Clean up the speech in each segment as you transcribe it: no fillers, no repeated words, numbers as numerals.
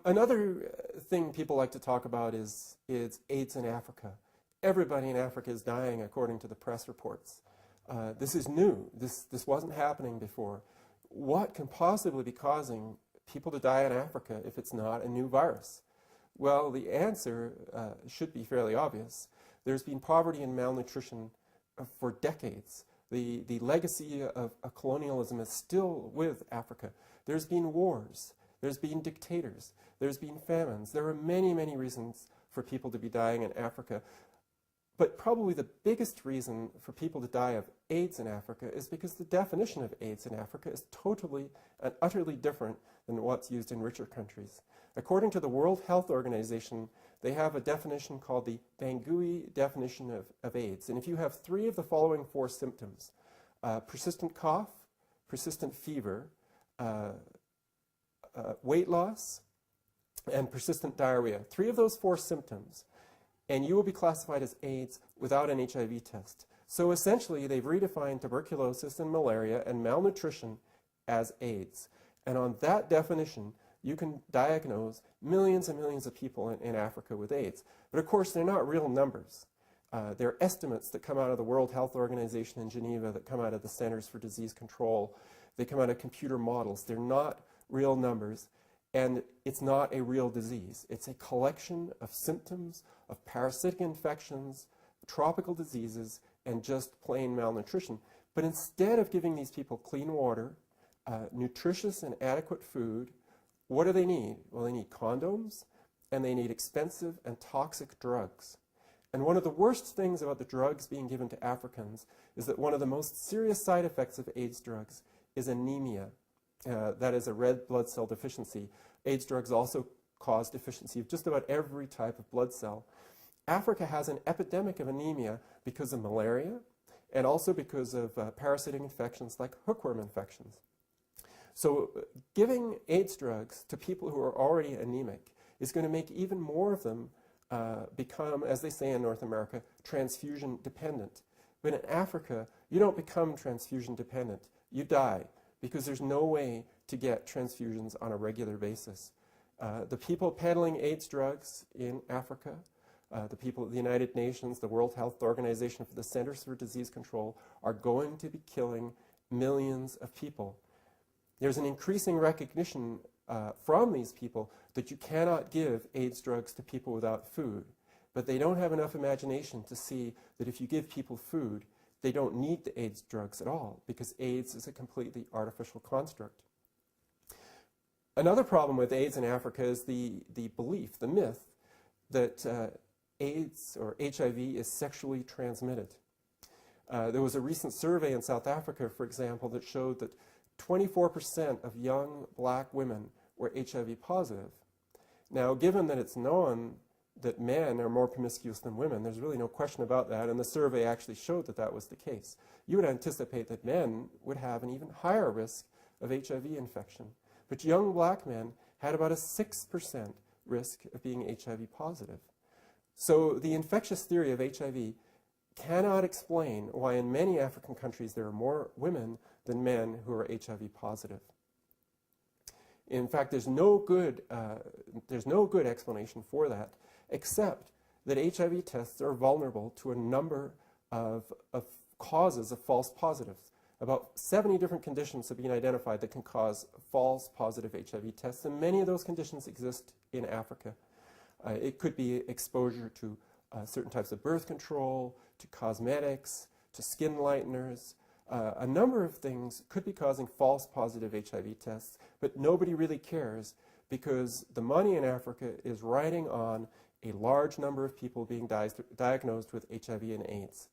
Another thing people like to talk about is AIDS in Africa. Everybody in Africa is dying, according to the press reports. This is new. This wasn't happening before. What can possibly be causing people to die in Africa if it's not a new virus? Well, the answer should be fairly obvious. There's been poverty and malnutrition for decades. The legacy of colonialism is still with Africa. There's been wars. There's been dictators. There's been famines. There are many, many reasons for people to be dying in Africa. But probably the biggest reason for people to die of AIDS in Africa is because the definition of AIDS in Africa is totally and utterly different than what's used in richer countries. According to the World Health Organization, they have a definition called the Bangui definition of AIDS. And if you have 3 of the following 4 symptoms, persistent cough, persistent fever, weight loss, and persistent diarrhea, 3 of those 4 symptoms, and you will be classified as AIDS without an HIV test. So essentially, they've redefined tuberculosis and malaria and malnutrition as AIDS. And on that definition, you can diagnose millions and millions of people in Africa with AIDS. But of course, they're not real numbers. They're estimates that come out of the World Health Organization in Geneva, that come out of the Centers for Disease Control. They come out of computer models. They're not real numbers. And it's not a real disease. It's a collection of symptoms of parasitic infections, tropical diseases, and just plain malnutrition. But instead of giving these people clean water, nutritious and adequate food, what do they need? Well, they need condoms, and they need expensive and toxic drugs. And one of the worst things about the drugs being given to Africans is that one of the most serious side effects of AIDS drugs is anemia. That is a red blood cell deficiency. AIDS drugs also cause deficiency of just about every type of blood cell. Africa has an epidemic of anemia because of malaria and also because of parasitic infections like hookworm infections. So giving AIDS drugs to people who are already anemic is going to make even more of them become, as they say in North America, transfusion dependent. But in Africa, you don't become transfusion dependent. You die, because there's no way to get transfusions on a regular basis. The people peddling AIDS drugs in Africa, the people at the United Nations, the World Health Organization, for the Centers for Disease Control, are going to be killing millions of people. There's an increasing recognition from these people that you cannot give AIDS drugs to people without food. But they don't have enough imagination to see that if you give people food, they don't need the AIDS drugs at all, because AIDS is a completely artificial construct. Another problem with AIDS in Africa is the belief, the myth, that AIDS or HIV is sexually transmitted. There was a recent survey in South Africa, for example, that showed that 24% of young black women were HIV positive. Now, given that it's known that men are more promiscuous than women, there's really no question about that, and the survey actually showed that that was the case. You would anticipate that men would have an even higher risk of HIV infection. But young black men had about a 6% risk of being HIV positive. So the infectious theory of HIV cannot explain why in many African countries there are more women than men who are HIV positive. In fact, there's no good explanation for that, except that HIV tests are vulnerable to a number of causes of false positives. About 70 different conditions have been identified that can cause false positive HIV tests, and many of those conditions exist in Africa. It could be exposure to certain types of birth control, to cosmetics, to skin lighteners. A number of things could be causing false positive HIV tests, but nobody really cares because the money in Africa is riding on a large number of people being diagnosed with HIV and AIDS.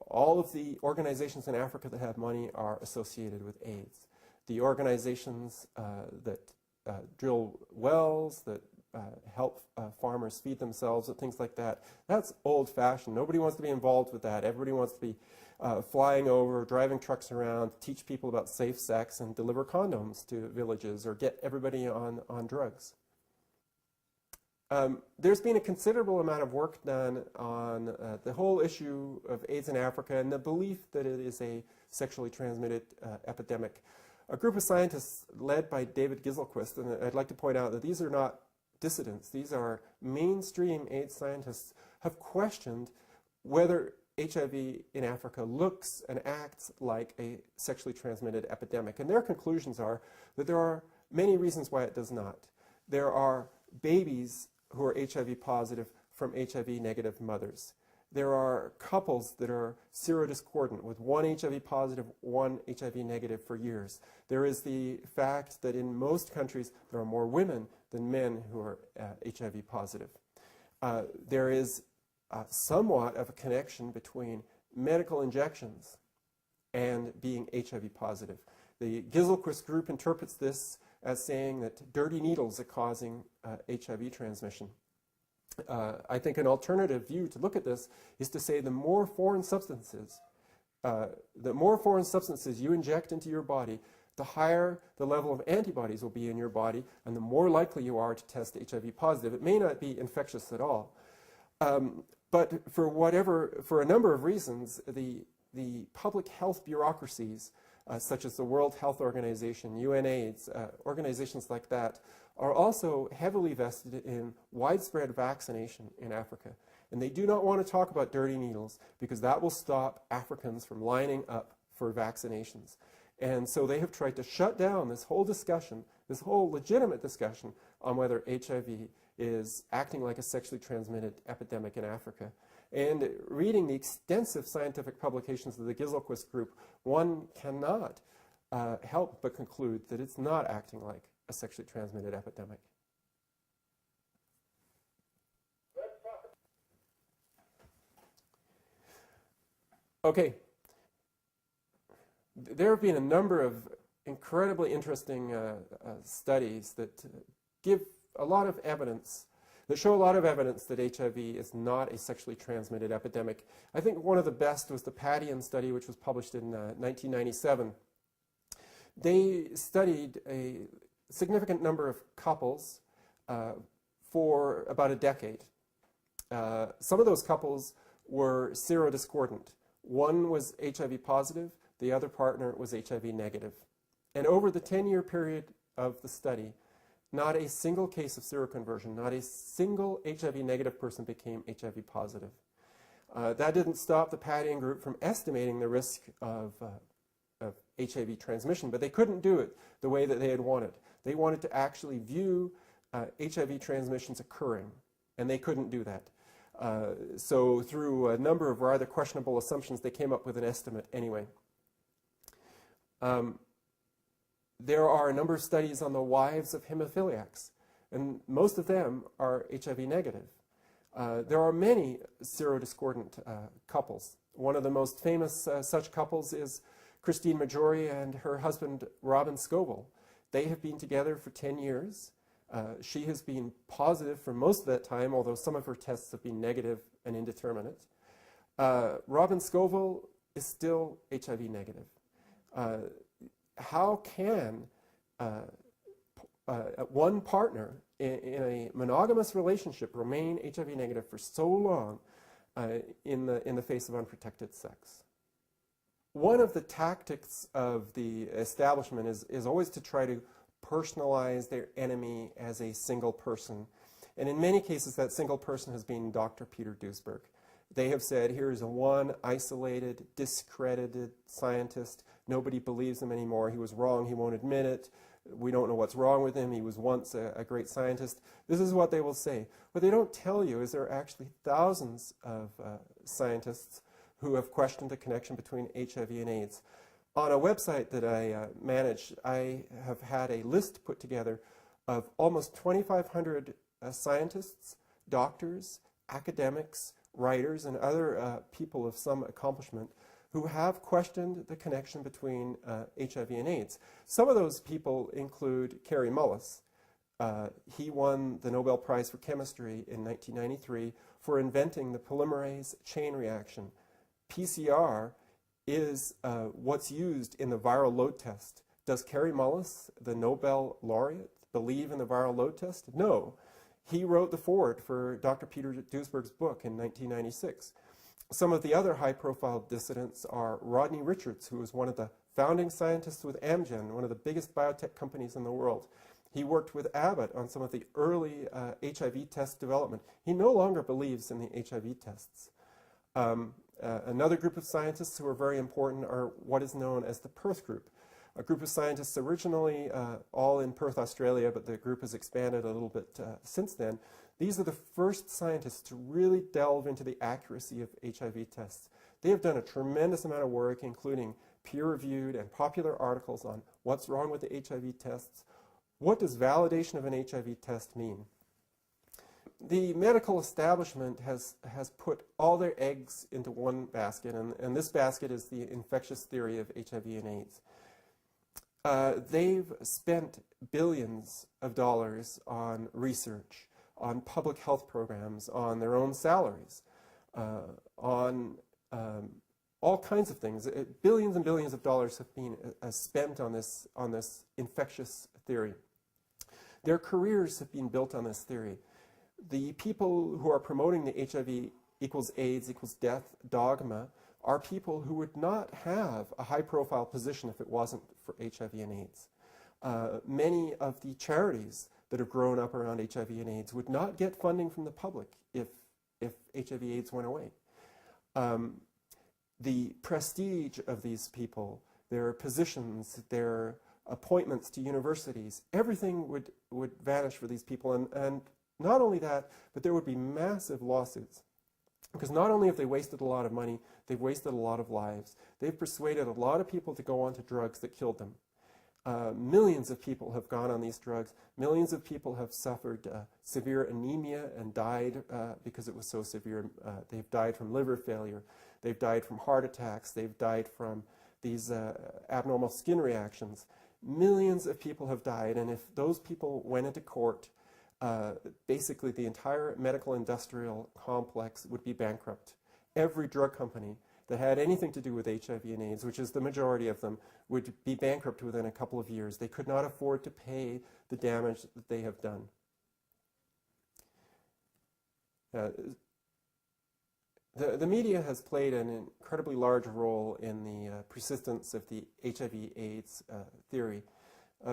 All of the organizations in Africa that have money are associated with AIDS. The organizations that drill wells, that help farmers feed themselves, and things like that, that's old-fashioned. Nobody wants to be involved with that. Everybody wants to be flying over, driving trucks around, teach people about safe sex and deliver condoms to villages or get everybody on drugs. There's been a considerable amount of work done on the whole issue of AIDS in Africa and the belief that it is a sexually transmitted epidemic. a group of scientists led by David Giselquist, and I'd like to point out that these are not dissidents, these are mainstream AIDS scientists, have questioned whether HIV in Africa looks and acts like a sexually transmitted epidemic. And their conclusions are that there are many reasons why it does not. There are babies who are HIV positive from HIV negative mothers. There are couples that are serodiscordant with one HIV positive, one HIV negative for years. There is the fact that in most countries there are more women than men who are HIV positive. There is somewhat of a connection between medical injections and being HIV positive. The Giselquist group interprets this as saying that dirty needles are causing HIV transmission. I think an alternative view to look at this is to say the more foreign substances you inject into your body, the higher the level of antibodies will be in your body, and the more likely you are to test HIV positive. It may not be infectious at all. But for a number of reasons, the public health bureaucracies, such as the World Health Organization, UNAIDS, organizations like that, are also heavily vested in widespread vaccination in Africa. And they do not want to talk about dirty needles because that will stop Africans from lining up for vaccinations. And so they have tried to shut down this whole discussion, this whole legitimate discussion on whether HIV is acting like a sexually transmitted epidemic in Africa. And reading the extensive scientific publications of the Giselquist group, one cannot help but conclude that it's not acting like a sexually transmitted epidemic. Okay. There have been a number of incredibly interesting studies that give a lot of evidence, that show a lot of evidence that HIV is not a sexually transmitted epidemic. I think one of the best was the Padian study, which was published in 1997. They studied a significant number of couples for about a decade. Some of those couples were serodiscordant. One was HIV positive, the other partner was HIV negative. And over the 10-year period of the study, not a single case of seroconversion, not a single HIV negative person became HIV positive. That didn't stop the Padian group from estimating the risk of HIV transmission, but they couldn't do it the way that they had wanted. They wanted to actually view HIV transmissions occurring, and they couldn't do that. So through a number of rather questionable assumptions, they came up with an estimate anyway. There are a number of studies on the wives of hemophiliacs, and most of them are HIV negative. There are many serodiscordant couples. One of the most famous such couples is Christine Majori and her husband Robin Scovel. They have been together for 10 years. She has been positive for most of that time, although some of her tests have been negative and indeterminate. Robin Scovel is still HIV negative. How can one partner in a monogamous relationship remain HIV negative for so long in the face of unprotected sex? One of the tactics of the establishment is always to try to personalize their enemy as a single person. And in many cases, that single person has been Dr. Peter Duesberg. They have said, here is a one isolated, discredited scientist. Nobody believes him anymore. He was wrong. He won't admit it. We don't know what's wrong with him. He was once a great scientist. This is what they will say. What they don't tell you is there are actually thousands of scientists who have questioned the connection between HIV and AIDS. On a website that I manage, I have had a list put together of almost 2,500 scientists, doctors, academics, writers, and other people of some accomplishment who have questioned the connection between HIV and AIDS. Some of those people include Kary Mullis. He won the Nobel Prize for Chemistry in 1993 for inventing the polymerase chain reaction. PCR is what's used in the viral load test. Does Kary Mullis, the Nobel laureate, believe in the viral load test? No. He wrote the foreword for Dr. Peter Duesberg's book in 1996. Some of the other high-profile dissidents are Rodney Richards, who was one of the founding scientist with Amgen, one of the biggest biotech companies in the world. He worked with Abbott on some of the early HIV test development. He no longer believes in the HIV tests. Another group of scientists who are very important are what is known as the Perth Group, a group of scientists originally all in Perth, Australia, but the group has expanded a little bit since then. These are the first scientists to really delve into the accuracy of HIV tests. They have done a tremendous amount of work, including peer-reviewed and popular articles on what's wrong with the HIV tests. What does validation of an HIV test mean? The medical establishment has put all their eggs into one basket, and this basket is the infectious theory of HIV and AIDS. They've spent billions of dollars on research, on public health programs, on their own salaries, on all kinds of things. Billions and billions of dollars have been spent on this infectious theory. Their careers have been built on this theory. The people who are promoting the HIV equals AIDS equals death dogma are people who would not have a high-profile position if it wasn't for HIV and AIDS. Many of the charities that have grown up around HIV and AIDS would not get funding from the public if HIV AIDS went away. The prestige of these people, their positions, their appointments to universities, everything would vanish for these people. And not only that, but there would be massive lawsuits. Because not only have they wasted a lot of money, they've wasted a lot of lives. They've persuaded a lot of people to go on to drugs that killed them. Millions of people have gone on these drugs. Millions of people have suffered severe anemia and died because it was so severe. They've died from liver failure. They've died from heart attacks. They've died from these abnormal skin reactions. Millions of people have died, and if those people went into court, basically the entire medical industrial complex would be bankrupt. Every drug company that had anything to do with HIV and AIDS, which is the majority of them, would be bankrupt within a couple of years. They could not afford to pay the damage that they have done. The media has played an incredibly large role in the persistence of the HIV/AIDS theory.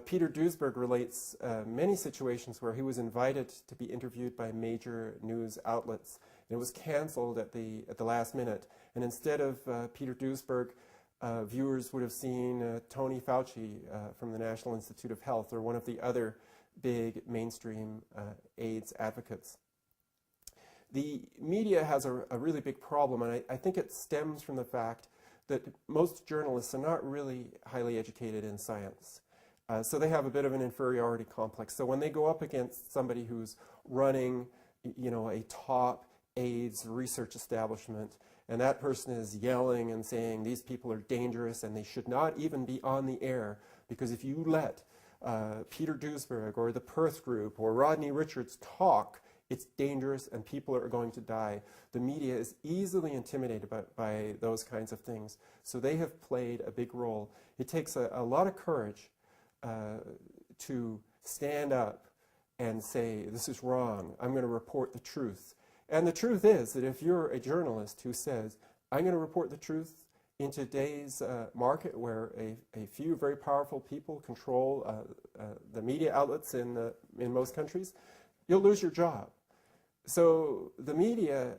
Peter Duesberg relates many situations where he was invited to be interviewed by major news outlets, and it was canceled at the last minute. And instead of Peter Duesberg, viewers would have seen Tony Fauci from the National Institute of Health, or one of the other big mainstream AIDS advocates. The media has a really big problem, and I think it stems from the fact that most journalists are not really highly educated in science. So they have a bit of an inferiority complex. So when they go up against somebody who's running, a top AIDS research establishment, and that person is yelling and saying these people are dangerous and they should not even be on the air, because if you let Peter Duesberg or the Perth Group or Rodney Richards talk, it's dangerous and people are going to die. The media is easily intimidated by those kinds of things. So they have played a big role. It takes a lot of courage to stand up and say, this is wrong, I'm going to report the truth. And the truth is that if you're a journalist who says, I'm going to report the truth in today's market where a few very powerful people control the media outlets in most countries, you'll lose your job. So the media,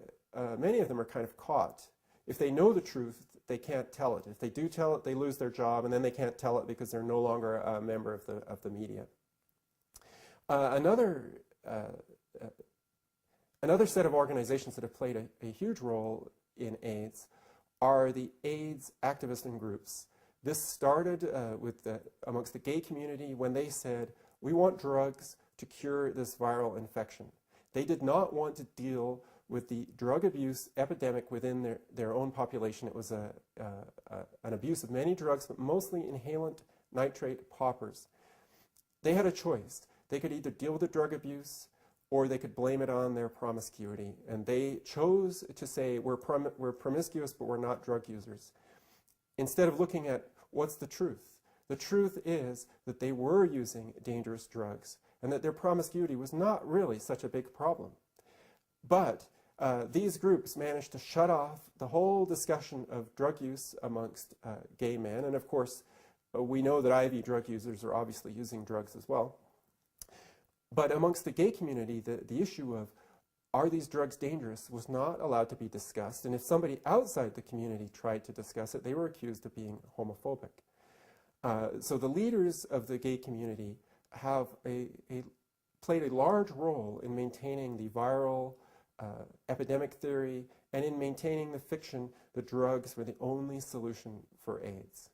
many of them are kind of caught. If they know the truth, they can't tell it. If they do tell it, they lose their job, and then they can't tell it because they're no longer a member of the media. Another set of organizations that have played a huge role in AIDS are the AIDS activists and groups. This started amongst the gay community when they said, we want drugs to cure this viral infection. They did not want to deal with the drug abuse epidemic within their own population. It was an abuse of many drugs, but mostly inhalant nitrate poppers. They had a choice. They could either deal with the drug abuse or they could blame it on their promiscuity. And they chose to say, we're promiscuous, but we're not drug users. Instead of looking at what's the truth. The truth is that they were using dangerous drugs and that their promiscuity was not really such a big problem. But these groups managed to shut off the whole discussion of drug use amongst gay men. And of course, we know that IV drug users are obviously using drugs as well. But amongst the gay community, the issue of are these drugs dangerous was not allowed to be discussed. And if somebody outside the community tried to discuss it, they were accused of being homophobic. So the leaders of the gay community have played a large role in maintaining the viral epidemic theory and in maintaining the fiction that drugs were the only solution for AIDS.